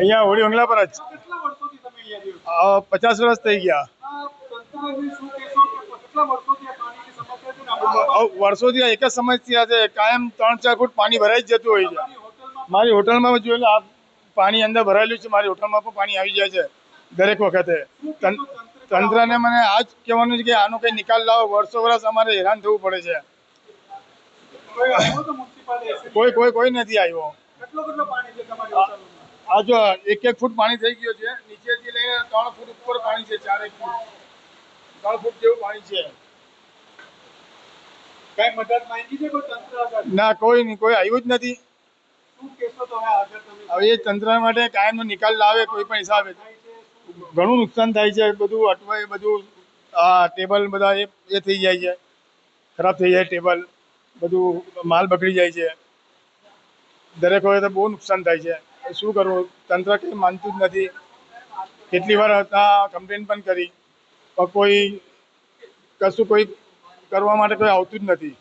અહીંયા હોળી બંગલા પર જ 50 વર્ષ થઈ ગયા। વર્ષોથી એક જ સમસ્યા છે, કાયમ 3-4 ફૂટ પાણી ભરાઈ જ જતું હોય છે। મારી હોટલમાં જોયું આ પાણી અંદર ભરાયેલું છે, મારી હોટલમાં પણ પાણી આવી જાય છે દરેક વખતે। તંત્રને મને આ જ કહેવાનું છે કે આનો કંઈ નિકાલ લાવો। વર્ષો અમારે હેરાન થવું પડે છે। કોઈ નથી આવ્યો। આ જો 1 ફૂટ પાણી થઈ ગયો છે, નીચેથી લઈને 3 ફૂટ ઉપર પાણી છે, 4 ફૂટ 3 ફૂટ જેવું પાણી છે। કઈ મદદ માંગી છે કોઈ તંત્ર? ના, કોઈ નહીં, કોઈ આવ્યું જ નથી। શું કહેશો તો હવે એ તંત્ર માટે કાયમનો નિકાલ લાવે કોઈ પણ હિસાબે। ઘણું નુકસાન થાય છે, બધું અટવાય, બધું ટેબલ બધા એ થઈ જાય છે, ખરાબ થઈ જાય ટેબલ, બધું માલ બગડી જાય છે। દરેક વખતે બહુ નુકસાન થાય છે। શું કરવું, તંત્ર કંઈ માનતું જ નથી। કેટલી વાર કમ્પ્લેન પણ કરી, પણ કોઈ કરવા માટે કોઈ આવતું જ નથી।